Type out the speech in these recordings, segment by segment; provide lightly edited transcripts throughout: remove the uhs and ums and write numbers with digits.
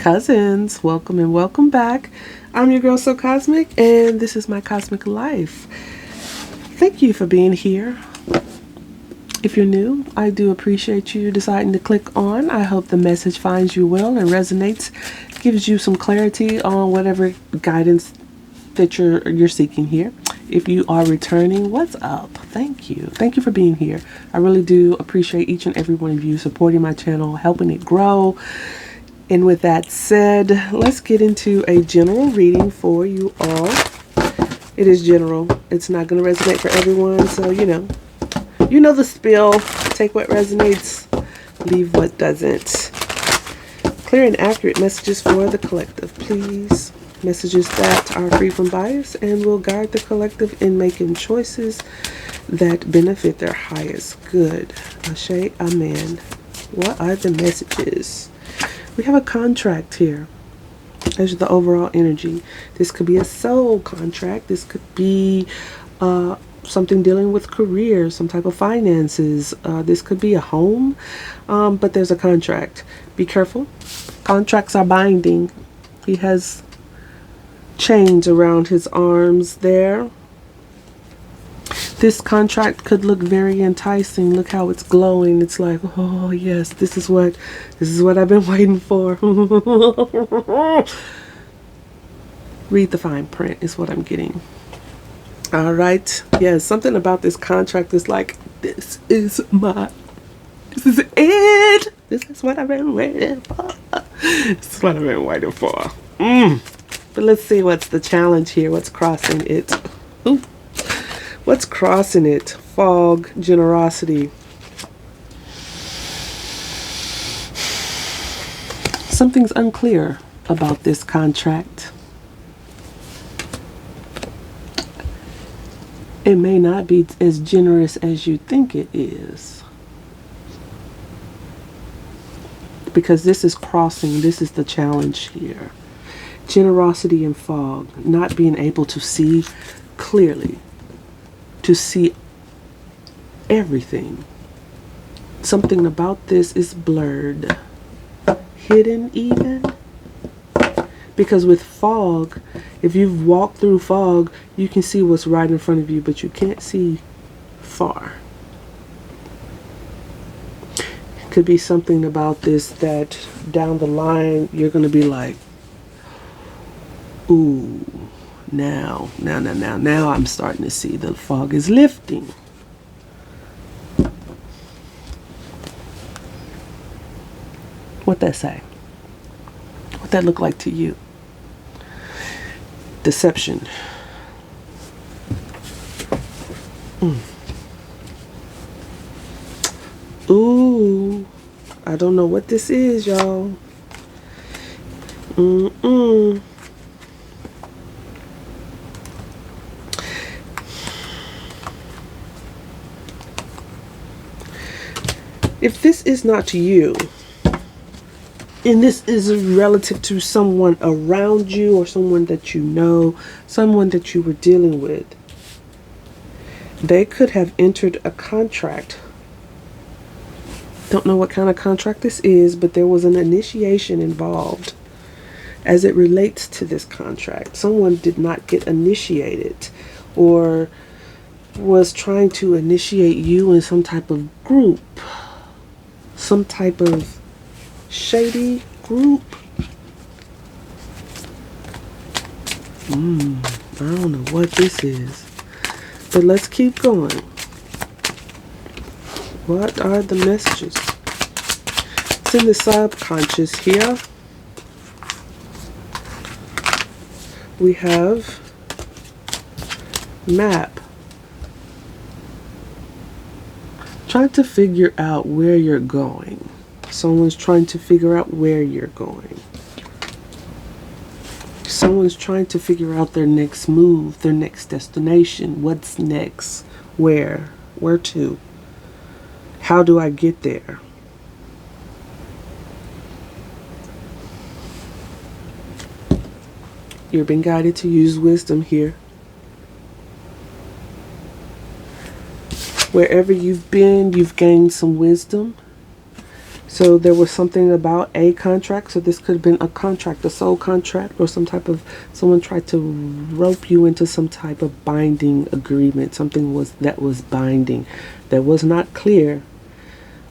Cousins, welcome and welcome back. I'm your girl So Cosmic, and this is my Cosmic Life. Thank you for being here. If you're new, I do appreciate you deciding to click on. I hope the message finds you well and resonates, gives you some clarity on whatever guidance that you're seeking here. If you are returning, what's up? Thank you. Thank you for being here. I really do appreciate each and every one of you supporting my channel, helping it grow. And with that said, let's get into a general reading for you all. It is general. It's not going to resonate for everyone, so you know the spiel. Take what resonates, leave what doesn't. Clear and accurate messages for the collective, please. Messages that are free from bias and will guide the collective in making choices that benefit their highest good. Ashe, amen. What are the messages? We have a contract here as the overall energy. This could be a soul contract. This could be something dealing with career, some type of finances. This could be a home, but there's a contract. Be careful. Contracts are binding. He has chains around his arms there. This contract could look very enticing. Look how it's glowing. It's like, oh yes, this is what I've been waiting for. Read the fine print is what I'm getting. All right. Yes, something about this contract is like, this is it. This is what I've been waiting for. This is what I've been waiting for. But let's see what's the challenge here. What's crossing it? Ooh. What's crossing it? Fog, generosity. Something's unclear about this contract. It may not be as generous as you think it is. Because this is crossing, this is the challenge here. Generosity and fog, not being able to see clearly, to see everything. Something about this is blurred, hidden even. Because with fog, if you've walked through fog, you can see what's right in front of you, but you can't see far. It could be something about this that down the line, you're going to be like, ooh, now I'm starting to see the fog is lifting. What that say? What that look like to you? Deception. Ooh, I don't know what this is, y'all. If this is not you, and this is relative to someone around you or someone that you know, someone that you were dealing with, they could have entered a contract. Don't know what kind of contract this is, but there was an initiation involved as it relates to this contract. Someone did not get initiated or was trying to initiate you in some type of group. Some type of shady group. I don't know what this is. But let's keep going. What are the messages? It's in the subconscious here. We have map. Trying to figure out where you're going. Someone's trying to figure out where you're going. Someone's trying to figure out their next move, their next destination. What's next? Where? Where to? How do I get there? You're being guided to use wisdom here. Wherever you've been, you've gained some wisdom. So there was something about a contract. So this could have been a contract, a soul contract, or some type of, someone tried to rope you into some type of binding agreement. Something that was binding, that was not clear,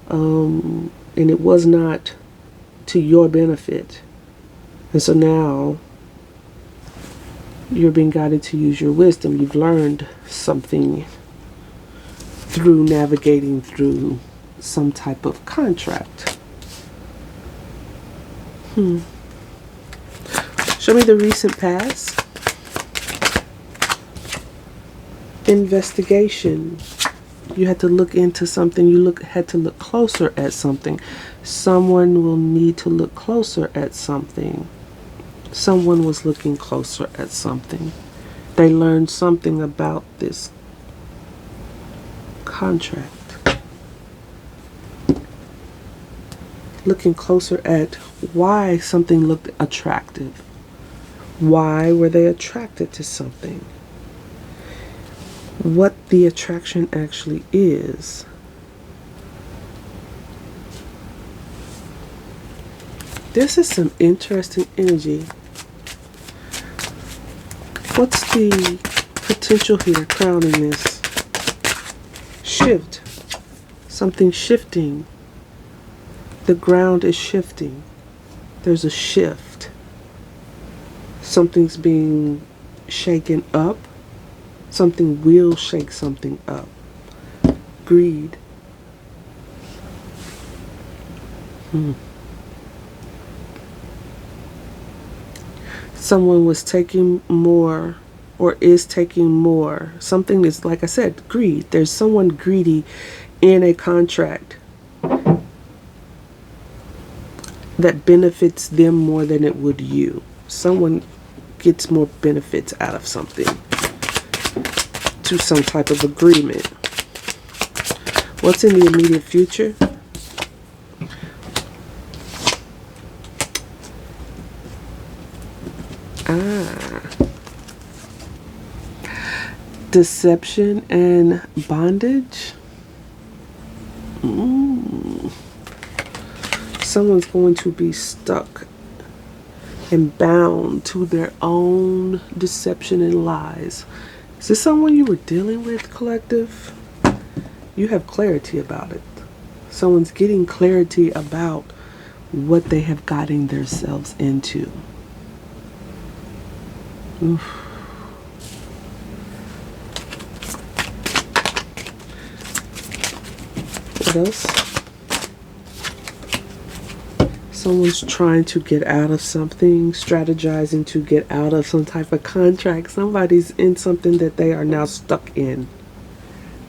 and it was not to your benefit. And so now you're being guided to use your wisdom. You've learned something through navigating through some type of contract. Show me the recent past. Investigation. You had to look into something. You had to look closer at something. Someone will need to look closer at something. Someone was looking closer at something. They learned something about this contract. Looking closer at why something looked attractive. Why were they attracted to something? What the attraction actually is. This is some interesting energy. What's the potential here crowning this? Shift. Something shifting. The ground is shifting. There's a shift. Something's being shaken up. Something will shake something up. Greed. Someone was taking more, or is taking more. Something is, like I said, greed. There's someone greedy in a contract that benefits them more than it would you. Someone gets more benefits out of something, to some type of agreement. What's in the immediate future? Deception and bondage. Someone's going to be stuck and bound to their own deception and lies. Is this someone you were dealing with, collective? You have clarity about it. Someone's getting clarity about what they have gotten themselves into. Oof. What else? Someone's trying to get out of something, strategizing to get out of some type of contract. Somebody's in something that they are now stuck in.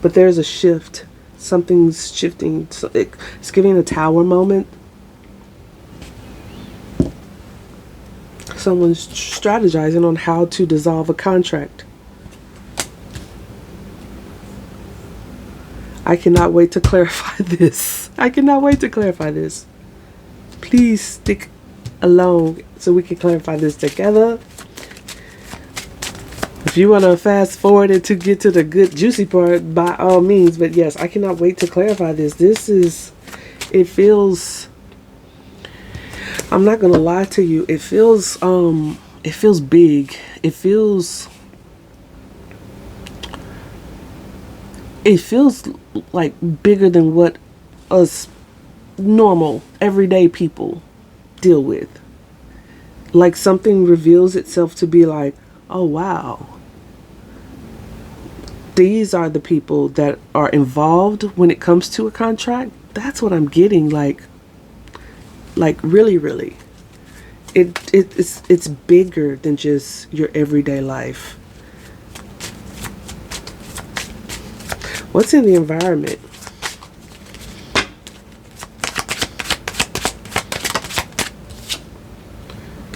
But there's a shift. Something's shifting. It's giving a tower moment. Someone's strategizing on how to dissolve a contract. I cannot wait to clarify this. I cannot wait to clarify this. Please stick along so we can clarify this together. If you want to fast forward it to get to the good juicy part, by all means. But yes, I cannot wait to clarify this. It feels, I'm not gonna lie to you, it feels big. It feels like bigger than what us normal everyday people deal with. Like something reveals itself to be like, oh wow, these are the people that are involved when it comes to a contract. That's what I'm getting. Like really it's bigger than just your everyday life. What's in the environment?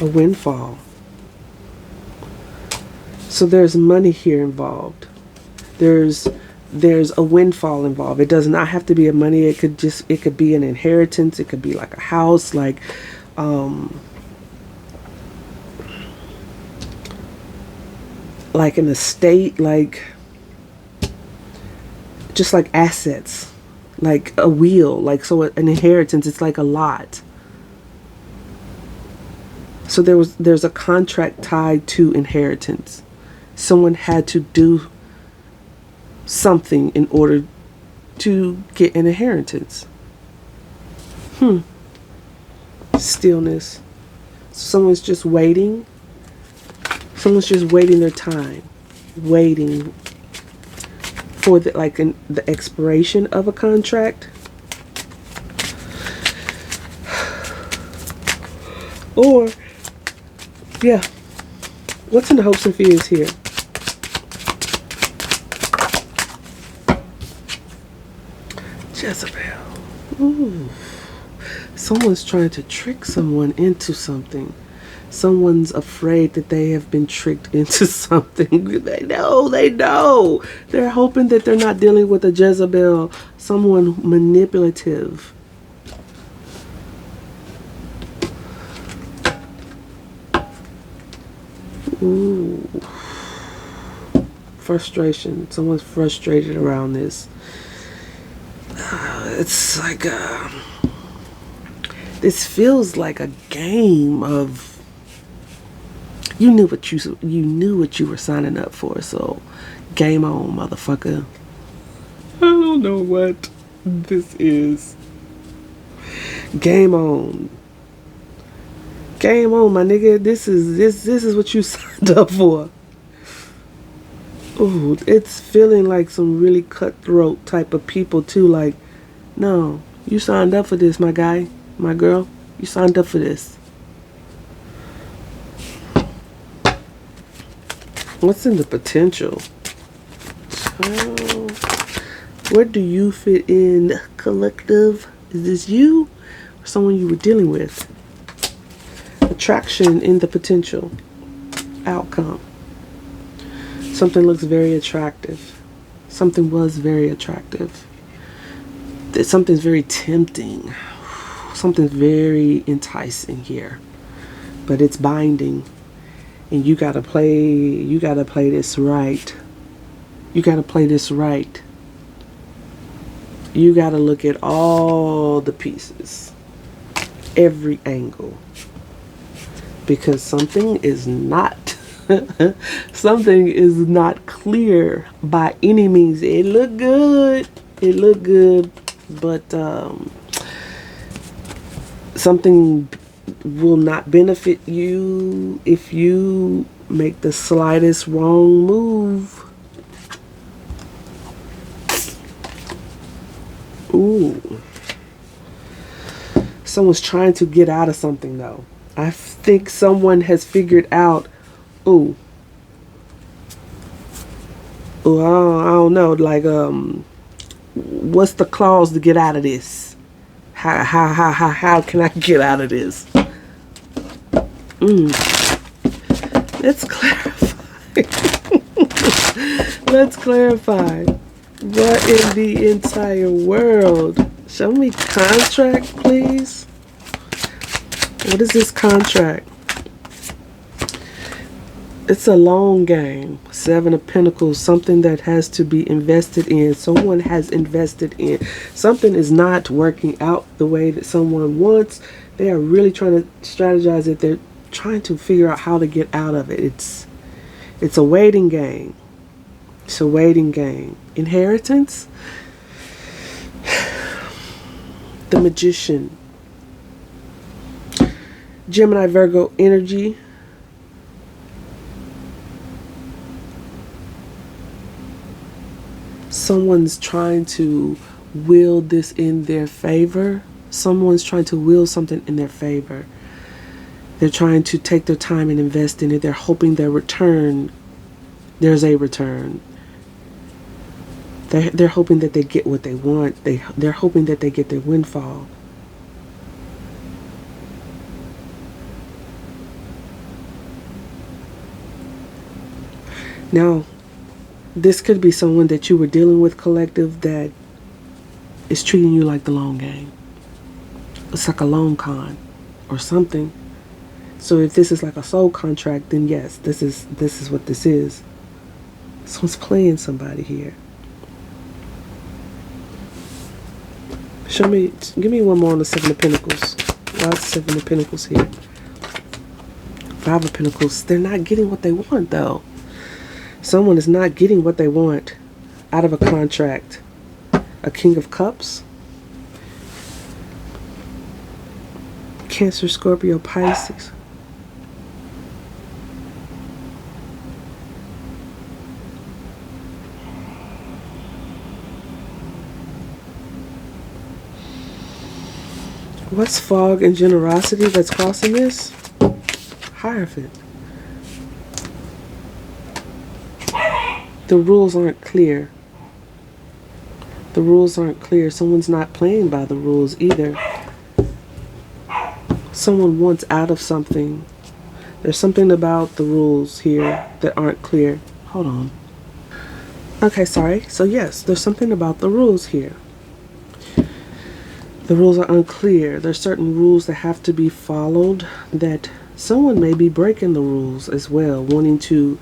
A windfall. So there's money here involved. There's a windfall involved. It does not have to be a money. It could be an inheritance. It could be like a house, like an estate, like just like assets. like a wheel, like, so an inheritance, it's like a lot. So there's a contract tied to inheritance. Someone had to do something in order to get an inheritance. Stillness. Someone's just waiting. Someone's just waiting their time, waiting for the expiration of a contract. Or, yeah, what's in the hopes and fears here? Jezebel. Ooh. Someone's trying to trick someone into something. Someone's afraid that they have been tricked into something. They know. They're hoping that they're not dealing with a Jezebel, someone manipulative. Ooh. Frustration. Someone's frustrated around this. It's like this feels like a game of, you knew what you were signing up for, so game on, motherfucker. I don't know what this is. Game on. Game on, my nigga. This is what you signed up for. Ooh, it's feeling like some really cutthroat type of people too. Like, no, you signed up for this, my guy, my girl. You signed up for this. What's in the potential? Where do you fit in, collective? Is this you or someone you were dealing with? Attraction in the potential. Outcome. Something looks very attractive. Something was very attractive. Something's very tempting. Something's very enticing here. But it's binding. And you gotta play this right. You gotta play this right. You gotta look at all the pieces. Every angle. Because something is not something is not clear by any means. It looked good. It looked good, but something will not benefit you if you make the slightest wrong move. Ooh. Someone's trying to get out of something though. I think someone has figured out, ooh, I don't know, like, what's the clause to get out of this? How can I get out of this? Let's clarify. Let's clarify. What in the entire world? Show me contract, please. What is this contract? It's a long game. 7 of Pentacles. Something that has to be invested in. Someone has invested in. Something is not working out the way that someone wants. They are really trying to strategize it. They're trying to figure out how to get out of it. It's a waiting game. It's a waiting game. Inheritance. The Magician. Gemini, Virgo energy. Someone's trying to will this in their favor. Someone's trying to will something in their favor. They're trying to take their time and invest in it. They're hoping there's a return. They're hoping that they get what they want. They're hoping that they get their windfall. Now, this could be someone that you were dealing with, collective, that is treating you like the long game. It's like a long con or something. So if this is like a soul contract, then yes, this is what this is. Someone's playing somebody here. Show me, give me one more on the Seven of Pentacles. Why is Seven of Pentacles here? Five of Pentacles. They're not getting what they want, though. Someone is not getting what they want out of a contract. A King of Cups. Cancer, Scorpio, Pisces. What's fog and generosity that's causing this? Hierophant. The rules aren't clear. The rules aren't clear. Someone's not playing by the rules either. Someone wants out of something. There's something about the rules here that aren't clear. Hold on. Okay, sorry. So yes, there's something about the rules here. The rules are unclear. There's certain rules that have to be followed, that someone may be breaking the rules as well, wanting to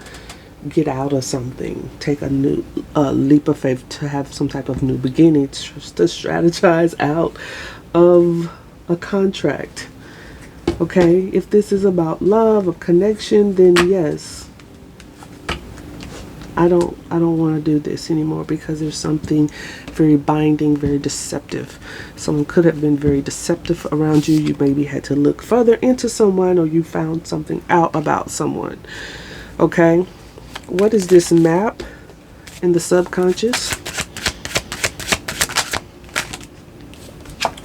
get out of something, take a new leap of faith, to have some type of new beginning, to strategize out of a contract. Okay, if this is about love or connection, then yes, I don't want to do this anymore, because there's something very binding, very deceptive. Someone could have been very deceptive around you. You maybe had to look further into someone, or you found something out about someone. Okay, what is this map in the subconscious?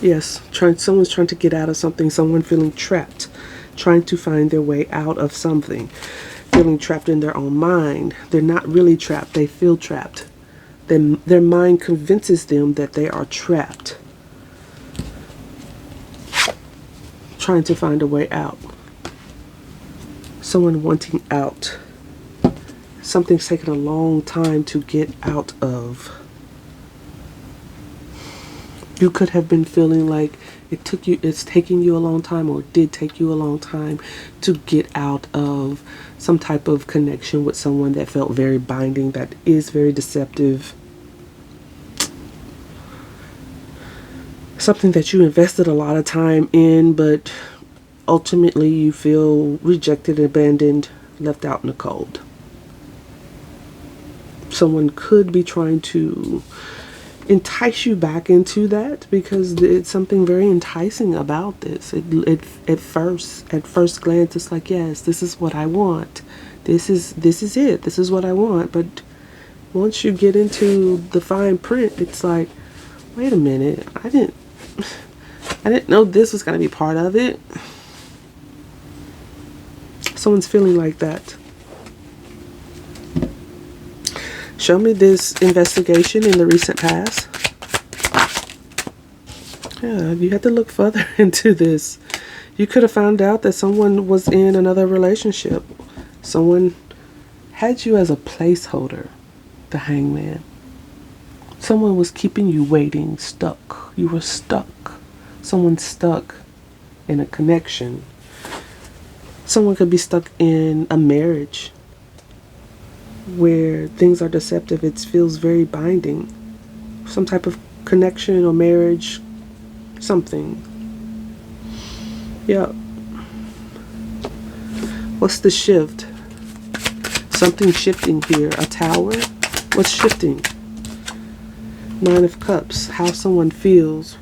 Yes, someone's trying to get out of something. Someone feeling trapped, trying to find their way out of something. Feeling trapped in their own mind. They're not really trapped. They feel trapped. Their mind convinces them that they are trapped. Trying to find a way out. Someone wanting out. Something's taken a long time to get out of. You could have been feeling like it's taking you a long time, or it did take you a long time to get out of some type of connection with someone that felt very binding, that is very deceptive. Something that you invested a lot of time in, but ultimately you feel rejected, abandoned, left out in the cold. Someone could be trying to entice you back into that, because it's something very enticing about this. At first glance, it's like, yes, this is what I want. This is it. This is what I want. But once you get into the fine print, it's like, wait a minute, I didn't know this was going to be part of it. Someone's feeling like that. Show me this investigation in the recent past. Yeah, you had to look further into this. You could have found out that someone was in another relationship. Someone had you as a placeholder, the Hangman. Someone was keeping you waiting, stuck. You were stuck. Someone's stuck in a connection. Someone could be stuck in a marriage where things are deceptive. It feels very binding. Some type of connection or marriage, something. Yeah. What's the shift? Something shifting here. A tower? What's shifting? Nine of Cups. How someone feels.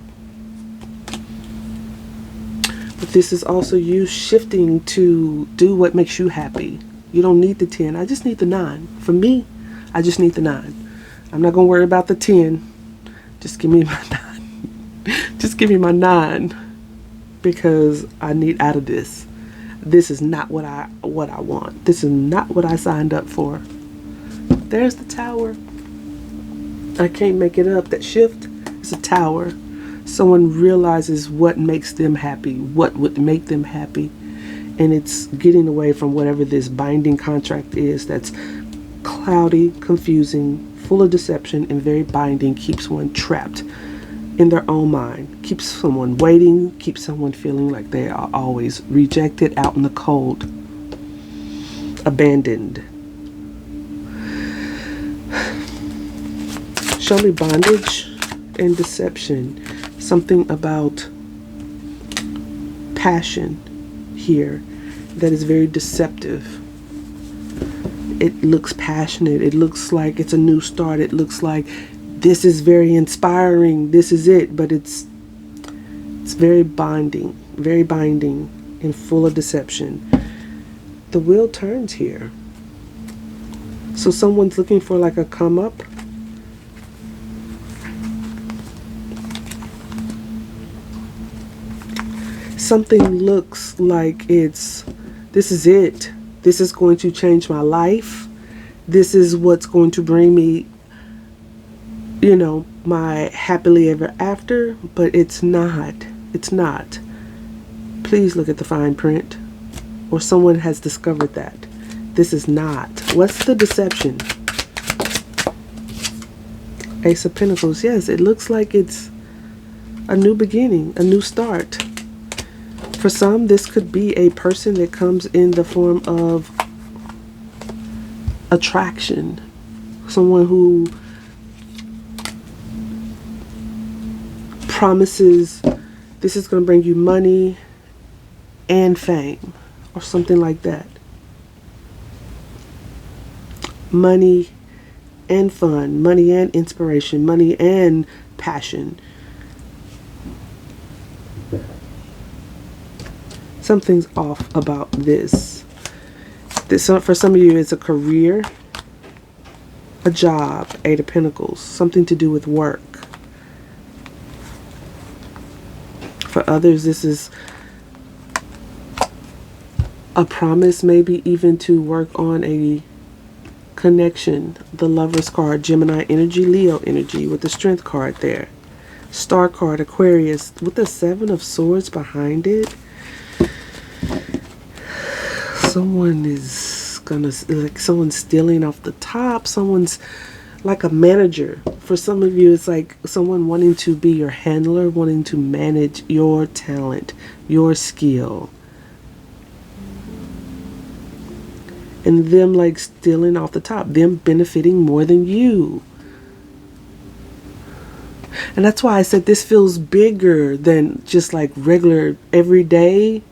But this is also you shifting to do what makes you happy. You don't need the 10. I just need the 9. For me, I just need the 9. I'm not going to worry about the 10. Just give me my 9. Just give me my 9. Because I need out of this. This is not what I want. This is not what I signed up for. There's the Tower. I can't make it up. That shift is a Tower. Someone realizes what makes them happy. What would make them happy. And it's getting away from whatever this binding contract is that's cloudy, confusing, full of deception, and very binding. Keeps one trapped in their own mind. Keeps someone waiting. Keeps someone feeling like they are always rejected, out in the cold, abandoned. Show me bondage and deception. Something about passion here that is very deceptive. It looks passionate. It looks like it's a new start. It looks like this is very inspiring. This is it. But it's very binding and full of deception. The wheel turns here. So someone's looking for like a come up. Something looks like this is it. This is going to change my life. This is what's going to bring me, you know, my happily ever after. But it's not. It's not. Please look at the fine print. Or someone has discovered that. This is not. What's the deception? Ace of Pentacles. Yes, it looks like it's a new beginning, a new start. For some, this could be a person that comes in the form of attraction. Someone who promises this is going to bring you money and fame or something like that. Money and fun, money and inspiration, money and passion. Something's off about this. For some of you, it's a career, a job, Eight of Pentacles, something to do with work. For others, this is a promise, maybe even to work on a connection. The Lover's card, Gemini energy, Leo energy with the Strength card there. Star card, Aquarius with the Seven of Swords behind it. Someone is gonna, like, someone's stealing off the top. Someone's like a manager. For some of you, it's like someone wanting to be your handler, wanting to manage your talent, your skill. And them like stealing off the top, them benefiting more than you. And that's why I said this feels bigger than just like regular everyday.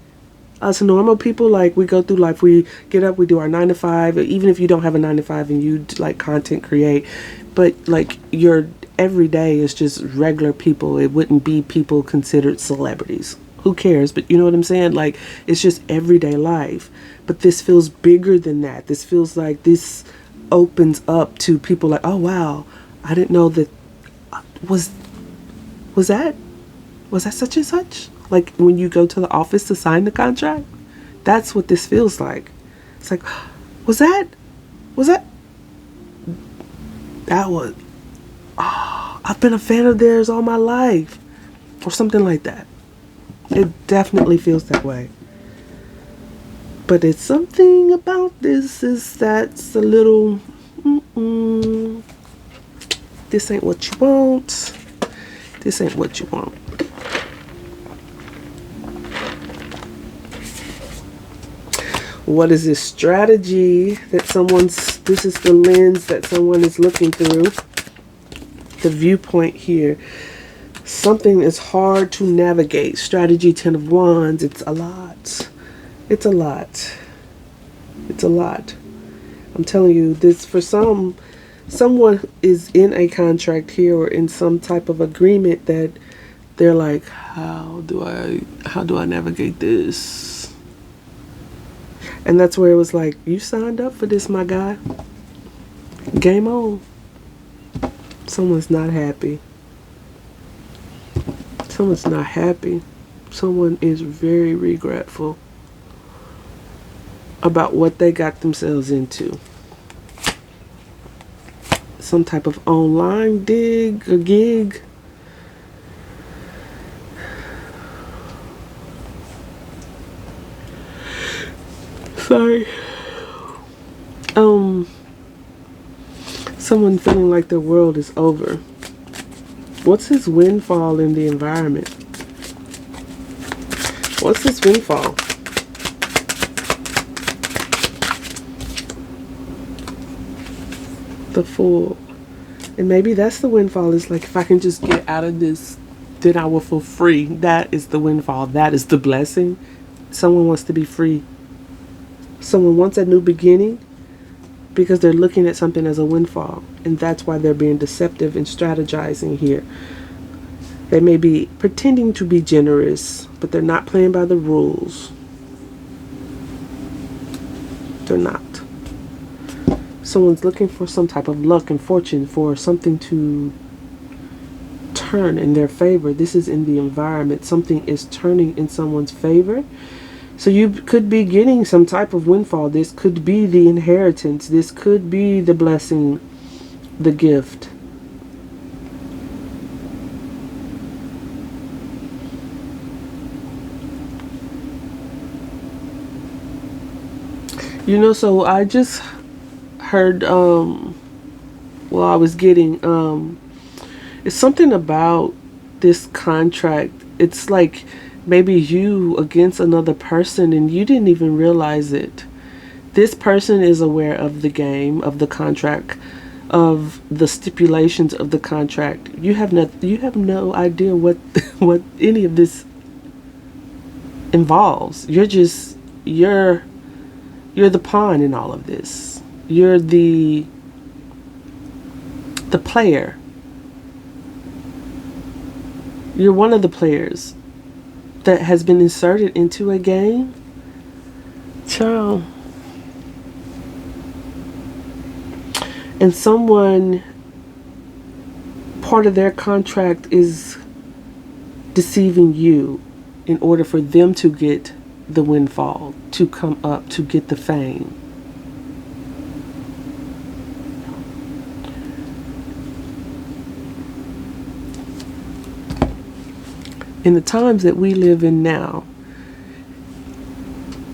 Us normal people, like, we go through life, we get up, we do our 9 to 5, even if you don't have a 9 to 5 and you like content create, but like your everyday is just regular people. It wouldn't be people considered celebrities. Who cares? But you know what I'm saying? Like, it's just everyday life. But this feels bigger than that. This feels like this opens up to people like, oh wow, I didn't know that. Was that such and such? Like when you go to the office to sign the contract, that's what this feels like. It's like, that was, I've been a fan of theirs all my life, or something like that. It definitely feels that way. But it's something about this that's a little, this ain't what you want. This ain't what you want. What is this strategy that this is the lens that someone is looking through? The viewpoint here. Something is hard to navigate. Strategy, 10 of Wands. It's a lot. It's a lot. It's a lot. I'm telling you, this for someone is in a contract here or in some type of agreement that they're like, how do I navigate this? And that's where it was like, you signed up for this, my guy. Game on. Someone's not happy. Someone's not happy. Someone is very regretful about what they got themselves into. Some type of online gig. Sorry. Someone feeling like their world is over. What's his windfall in the environment? What's his windfall? The Fool. And maybe that's the windfall, is like, if I can just get out of this then I will feel free. That is the windfall. That is the blessing. Someone wants to be free. Someone wants a new beginning because they're looking at something as a windfall. And that's why they're being deceptive and strategizing here. They may be pretending to be generous, but they're not playing by the rules. They're not. Someone's looking for some type of luck and fortune, for something to turn in their favor. This is in the environment. Something is turning in someone's favor. So you could be getting some type of windfall. This could be the inheritance. This could be the blessing, the gift. You know, so I just heard, well, I was getting, it's something about this contract. It's like maybe you against another person and you didn't even realize it. This person is aware of the game, of the contract, of the stipulations of the contract. You have no idea what what any of this involves. You're the pawn in all of this. You're the player. You're one of the players that has been inserted into a game. Child. And someone, part of their contract is deceiving you in order for them to get the windfall, to come up, to get the fame. In the times that we live in now,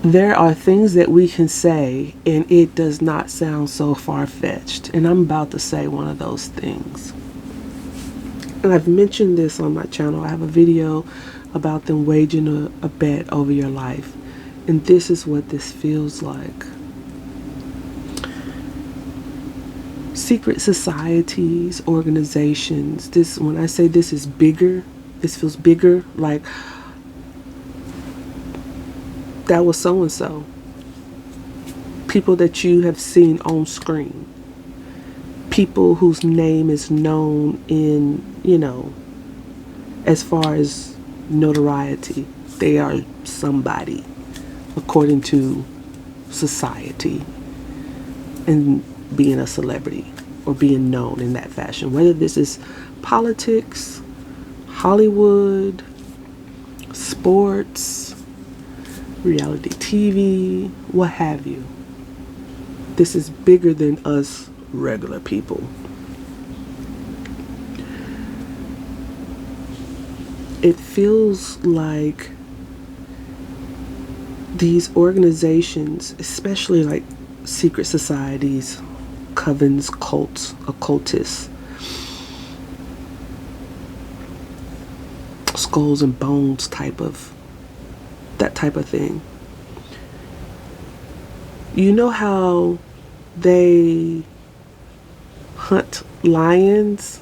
there are things that we can say and it does not sound so far-fetched. And I'm about to say one of those things. And I've mentioned this on my channel. I have a video about them waging a bet over your life. And this is what this feels like. Secret societies, organizations. This, when I say this is bigger, this feels bigger, like that was so-and-so. People that you have seen on screen. People whose name is known in, you know, as far as notoriety. They are somebody according to society and being a celebrity or being known in that fashion. Whether this is politics, Hollywood, sports, reality TV, what have you. This is bigger than us regular people. It feels like these organizations, especially like secret societies, covens, cults, occultists, skulls and bones that type of thing. You know how they hunt lions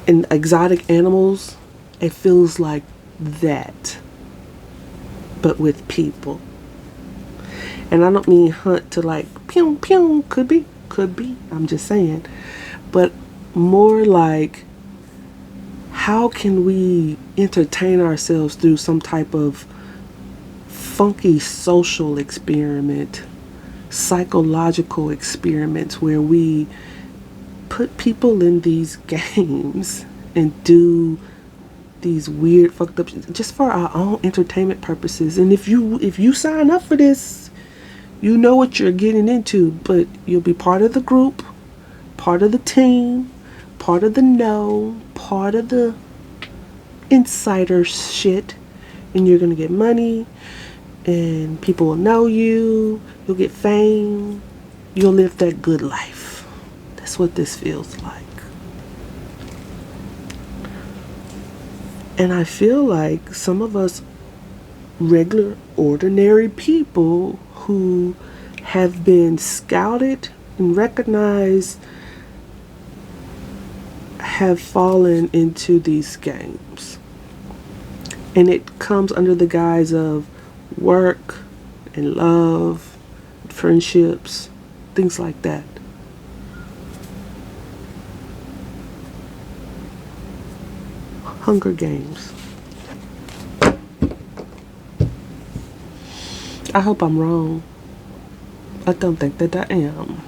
and exotic animals? It feels like that, but with people. And I don't mean hunt to like pew pew, could be, I'm just saying, but more like, how can we entertain ourselves through some type of funky social experiment, psychological experiments, where we put people in these games and do these weird fucked up just for our own entertainment purposes. And if you sign up for this, you know what you're getting into, but you'll be part of the group, part of the team, part of the know, part of the insider shit, and you're gonna get money and people will know you, you'll get fame, you'll live that good life. That's what this feels like. And I feel like some of us regular, ordinary people who have been scouted and recognized have fallen into these games. And it comes under the guise of work and love, friendships, things like that. Hunger Games. I hope I'm wrong. I don't think that I am,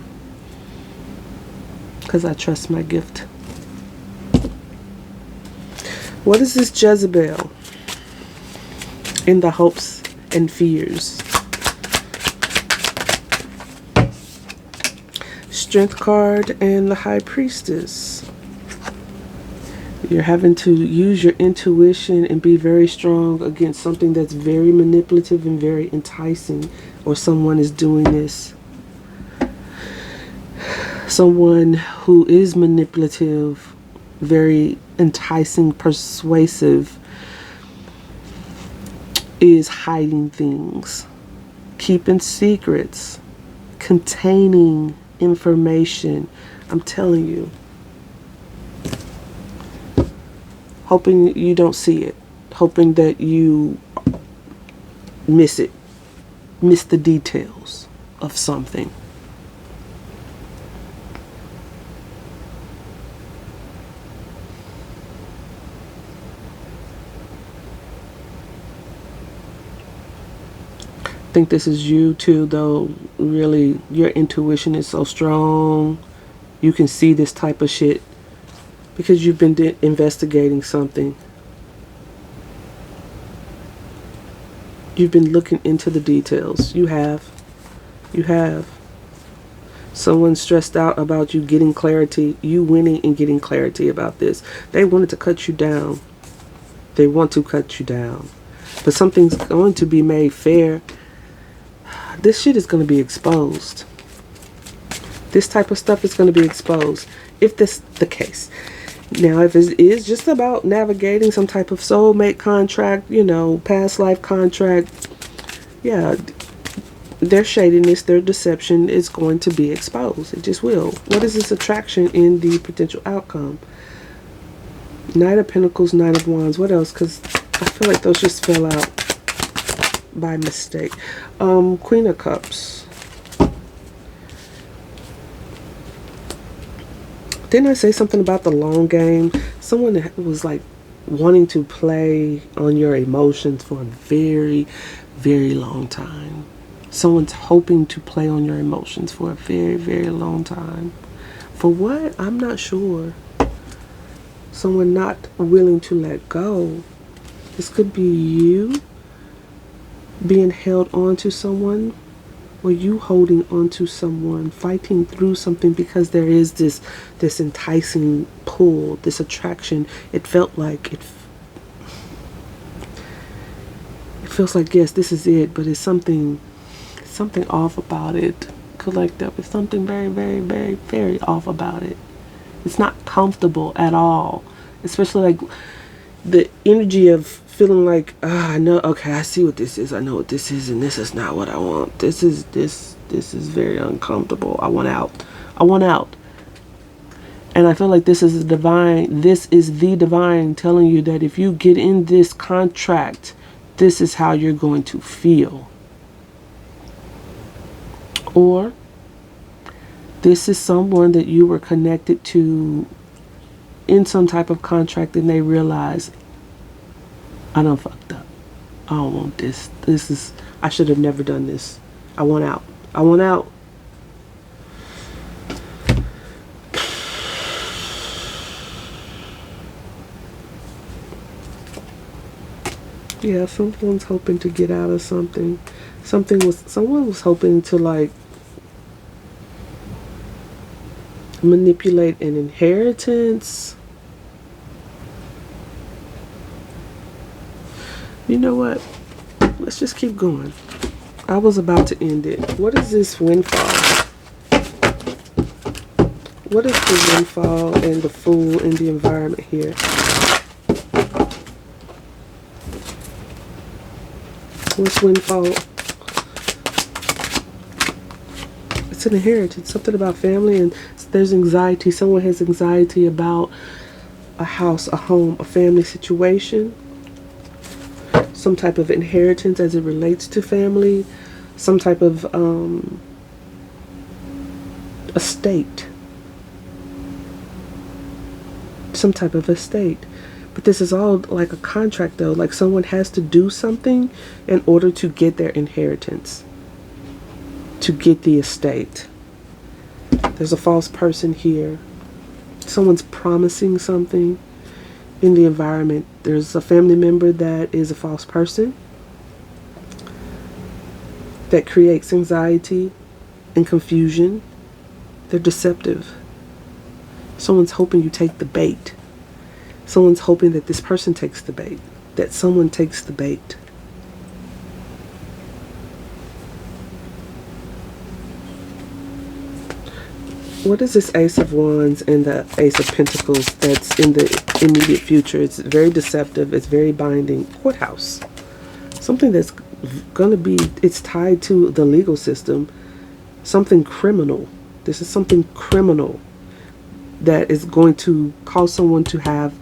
because I trust my gift. What is this Jezebel in the hopes and fears? Strength card and the High Priestess. You're having to use your intuition and be very strong against something that's very manipulative and very enticing, or someone is doing this. Someone who is manipulative, very enticing, persuasive, is hiding things, keeping secrets, containing information. I'm telling you. Hoping you don't see it. Hoping that you miss it. Miss the details of something. I think this is you too, though. Really, your intuition is so strong. You can see this type of shit because you've been investigating something. You've been looking into the details. You have. You have. Someone stressed out about you getting clarity. You winning and getting clarity about this. They wanted to cut you down. They want to cut you down. But something's going to be made fair. This shit is going to be exposed. This type of stuff is going to be exposed. If this is the case. Now, if it is just about navigating some type of soulmate contract, you know, past life contract, yeah, their shadiness, their deception is going to be exposed. It just will. What is this attraction in the potential outcome? Knight of Pentacles, Knight of Wands. What else? Because I feel like those just fell out by mistake. Queen of Cups. Didn't I say something about the long game? Someone that was like wanting to play on your emotions for a very, very long time. Someone's hoping to play on your emotions for a very, very long time. For what? I'm not sure. Someone not willing to let go. This could be you being held on to someone, or you holding on to someone, fighting through something because there is this enticing pull, this attraction. It felt like it feels like, yes, this is it, but it's something off about it. Collective, it's something very, very, very, very off about it. It's not comfortable at all, especially like the energy of feeling like, I know, okay, I see what this is, I know what this is, and this is not what I want. This is very uncomfortable. I want out. And I feel like this is the divine telling you that if you get in this contract, this is how you're going to feel. Or this is someone that you were connected to in some type of contract, and they realize, I done fucked up. I don't want this. I should have never done this. I want out. Yeah, someone's hoping to get out of something. Someone was hoping to like manipulate an inheritance. You know what? Let's just keep going. I was about to end it. What is this windfall? What is the windfall and the Fool in the environment here? What's windfall? It's an inheritance. Something about family, and there's anxiety. Someone has anxiety about a house, a home, a family situation, some type of inheritance as it relates to family, some type of estate, some type of estate. But this is all like a contract though, like someone has to do something in order to get their inheritance, to get the estate. There's a false person here. Someone's promising something in the environment. There's a family member that is a false person that creates anxiety and confusion. They're deceptive. Someone's hoping you take the bait. Someone's hoping that this person takes the bait, that someone takes the bait. What is this Ace of Wands and the Ace of Pentacles that's in the immediate future? It's very deceptive. It's very binding. Courthouse. Something that's going to be, it's tied to the legal system. Something criminal. This is something criminal that is going to cause someone to have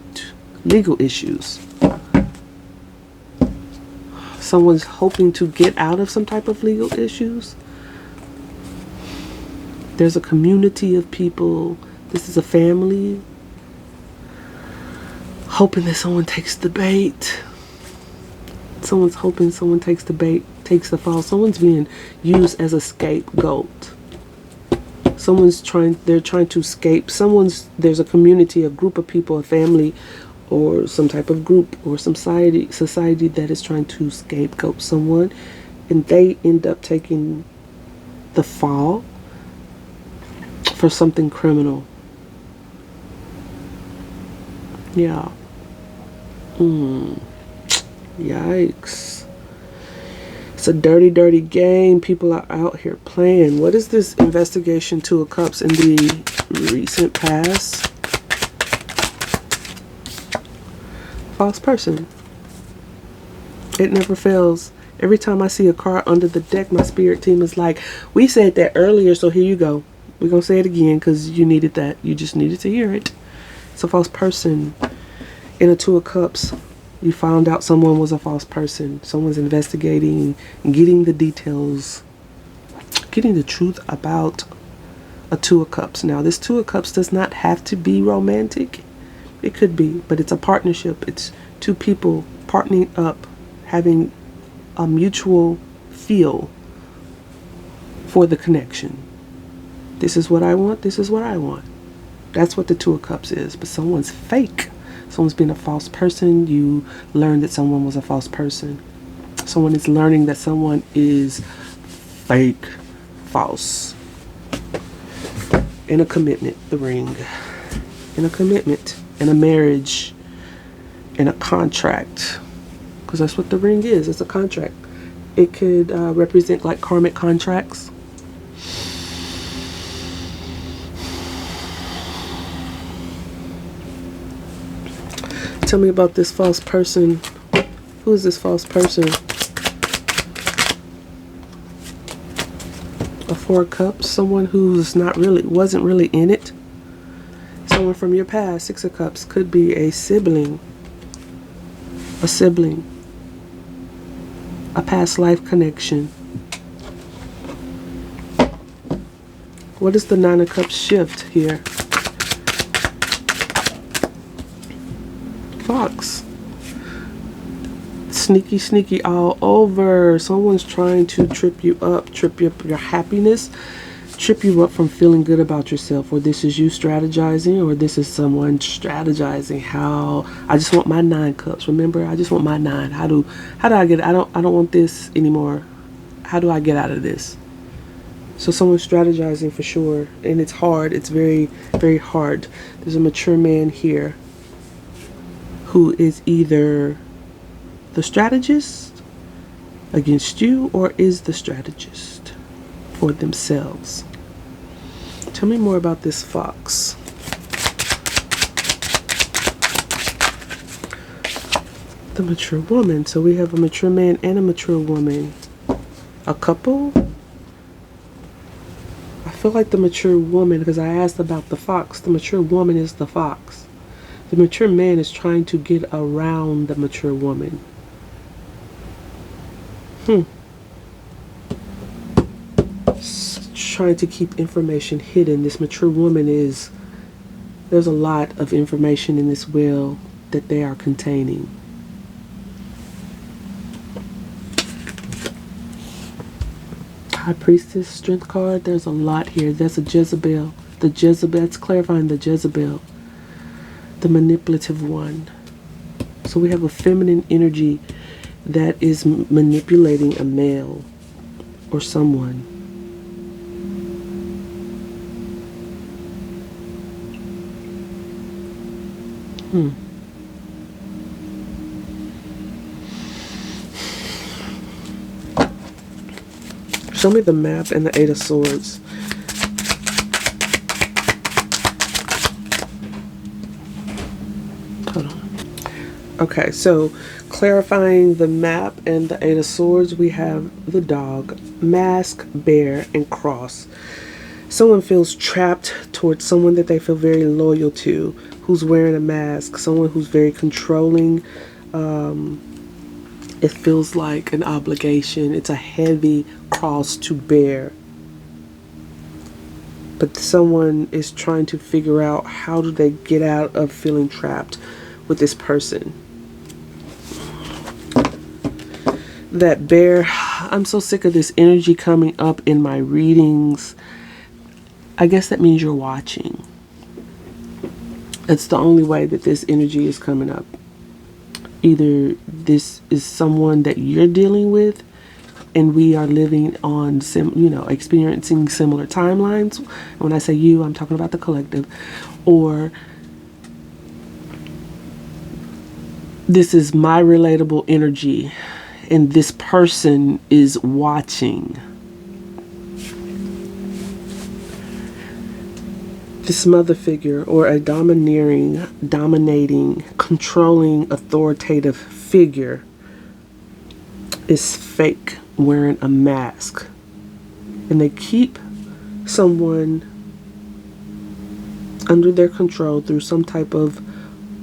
legal issues. Someone's hoping to get out of some type of legal issues. There's a community of people. This is a family. Hoping that someone takes the bait. Someone's hoping someone takes the bait, takes the fall. Someone's being used as a scapegoat. They're trying to escape. There's a community, a group of people, a family, or some type of group or some society that is trying to scapegoat someone, and they end up taking the fall for something criminal. Yeah. Yikes. It's a dirty, dirty game people are out here playing. What is this investigation? Two of Cups in the recent past. False person. It never fails. Every time I see a card under the deck, my spirit team is like, we said that earlier, so here you go. We're going to say it again because you needed that. You just needed to hear it. It's a false person. In a Two of Cups, you found out someone was a false person. Someone's investigating, getting the details, getting the truth about a Two of Cups. Now, this Two of Cups does not have to be romantic. It could be, but it's a partnership. It's two people partnering up, having a mutual feel for the connection. This is what I want. This is what I want. That's what the Two of Cups is. But someone's fake. Someone's been a false person. You learned that someone was a false person. Someone is learning that someone is fake, false. In a commitment, the ring. In a commitment, in a marriage, in a contract. Because that's what the ring is. It's a contract. It could represent like karmic contracts. Tell me about this false person. Who is this false person? A Four of Cups. Someone who's wasn't really in it. Someone from your past. Six of Cups. Could be a sibling. A sibling. A past life connection. What is the Nine of Cups shift here? Fox. Sneaky, sneaky all over. Someone's trying to trip you up your happiness, trip you up from feeling good about yourself. Or this is you strategizing, or this is someone strategizing how I just want my 9 cups. Remember, I just want my 9. How do I get it? I don't want this anymore. How do I get out of this? So someone's strategizing for sure, and it's hard. It's very, very hard. There's a mature man here who is either the strategist against you or is the strategist for themselves. Tell me more about this fox. The mature woman. So we have a mature man and a mature woman. A couple? I feel like the mature woman, because I asked about the fox. The mature woman is the fox. The mature man is trying to get around the mature woman. Trying to keep information hidden. This mature woman is, there's a lot of information in this wheel that they are containing. High Priestess, Strength card. There's a lot here. There's a Jezebel. The Jezebel, that's clarifying the Jezebel. The manipulative one. So we have a feminine energy that is manipulating a male or someone. Show me the map and the Eight of Swords. Hold on. Okay, so clarifying the map and the Eight of Swords, we have the dog, mask, bear, and cross. Someone feels trapped towards someone that they feel very loyal to, who's wearing a mask, someone who's very controlling. It feels like an obligation. It's a heavy cross to bear. But someone is trying to figure out how do they get out of feeling trapped with this person. That bear, I'm so sick of this energy coming up in my readings. I guess that means you're watching. It's the only way that this energy is coming up. Either this is someone that you're dealing with and we are living on experiencing similar timelines. When I say you, I'm talking about the collective. Or this is my relatable energy and this person is watching. This mother figure or a dominating, controlling, authoritative figure is fake, wearing a mask. And they keep someone under their control through some type of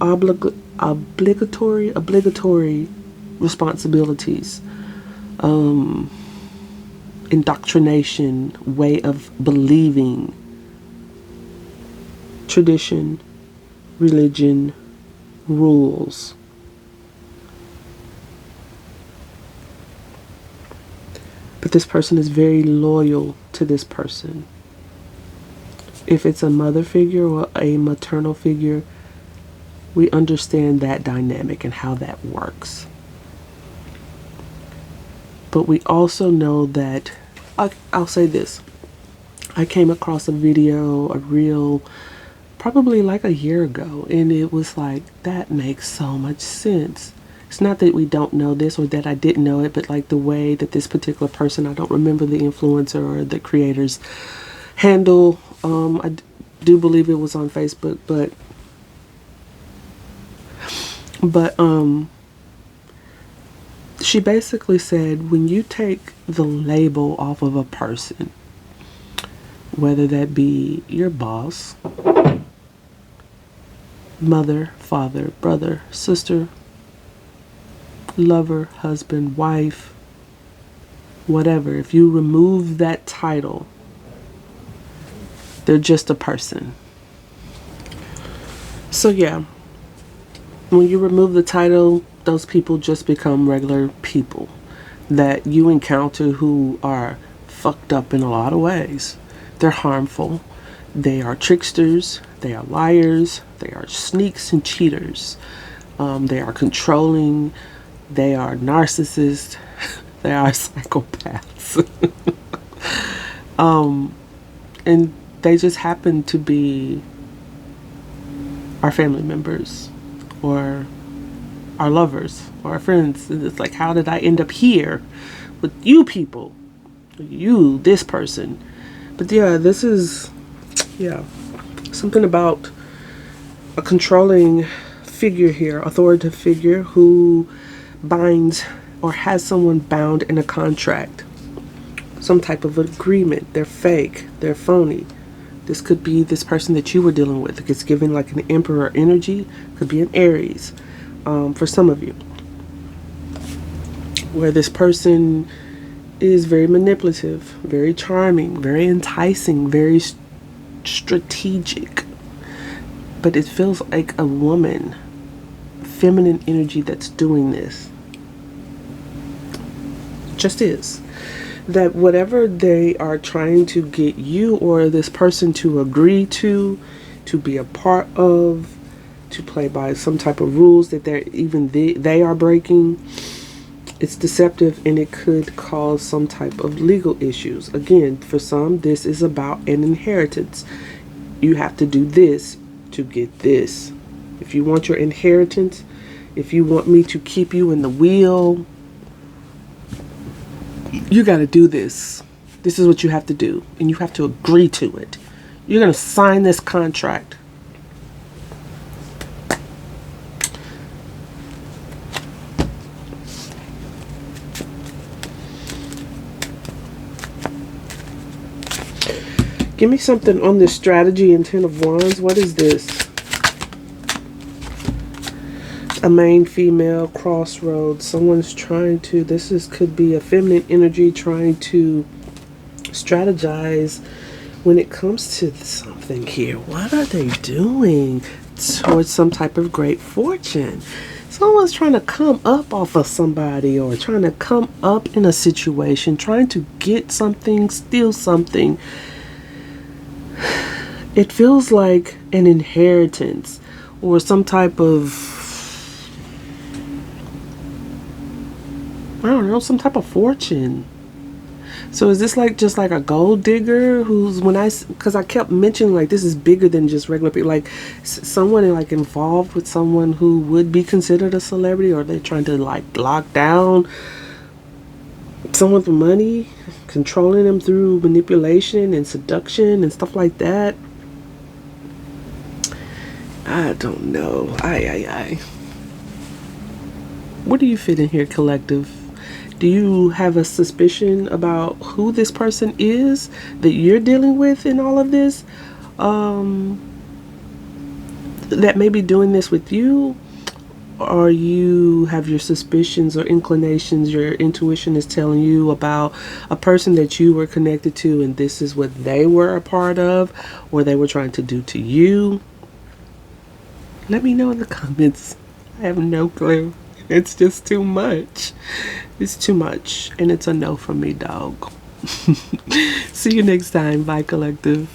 obligatory responsibilities, indoctrination, way of believing, tradition, religion, rules. But this person is very loyal to this person. If it's a mother figure or a maternal figure, we understand that dynamic and how that works. But we also know that, I'll say this, I came across a video, a reel, probably like a year ago, and it was like, that makes so much sense. It's not that we don't know this or that I didn't know it, but like the way that this particular person, I don't remember the influencer or the creator's handle. I do believe it was on Facebook, but she basically said, when you take the label off of a person, whether that be your boss, mother, father, brother, sister, lover, husband, wife, whatever, if you remove that title, they're just a person. So yeah, when you remove the title, those people just become regular people that you encounter who are fucked up in a lot of ways. They're harmful. They are tricksters. They are liars. They are sneaks and cheaters. They are controlling. They are narcissists. They are psychopaths. And they just happen to be our family members or our lovers or our friends. And it's like, how did I end up here with you people? You, this person. But yeah, this is, something about a controlling figure here, authoritative figure who binds or has someone bound in a contract, some type of agreement. They're fake, they're phony, This could be this person that you were dealing with. It's given like an emperor energy. Could be an Aries for some of you. Where this person is very manipulative, very charming, very enticing, very strategic. But it feels like a woman, feminine energy that's doing this. Just is. That whatever they are trying to get you or this person to agree to be a part of, to play by some type of rules that they are breaking, it's deceptive, and it could cause some type of legal issues. Again, for some, this is about an inheritance. You have to do this to get this. If you want your inheritance, if you want me to keep you in the wheel, you got to do this. This is what you have to do, and you have to agree to it. You're going to sign this contract. Give me something on this strategy and Ten of Wands. What is this? A main female, crossroads. Someone's trying to, could be a feminine energy trying to strategize when it comes to something here. What are they doing towards some type of great fortune? Someone's trying to come up off of somebody, or trying to come up in a situation, trying to get something, steal something. It feels like an inheritance or some type of, I don't know, some type of fortune. So is this like just like a gold digger who's, because I kept mentioning like this is bigger than just regular people, like someone like involved with someone who would be considered a celebrity, or they're trying to like lock down someone for money, controlling them through manipulation and seduction and stuff like that. I don't know. What do you fit in here, collective? Do you have a suspicion about who this person is that you're dealing with in all of this? That may be doing this with you? Or you have your suspicions or inclinations, your intuition is telling you about a person that you were connected to, and this is what they were a part of, or they were trying to do to you? Let me know in the comments. I have no clue. It's just too much. It's too much. And it's a no from me, dog. See you next time. Bye, collective.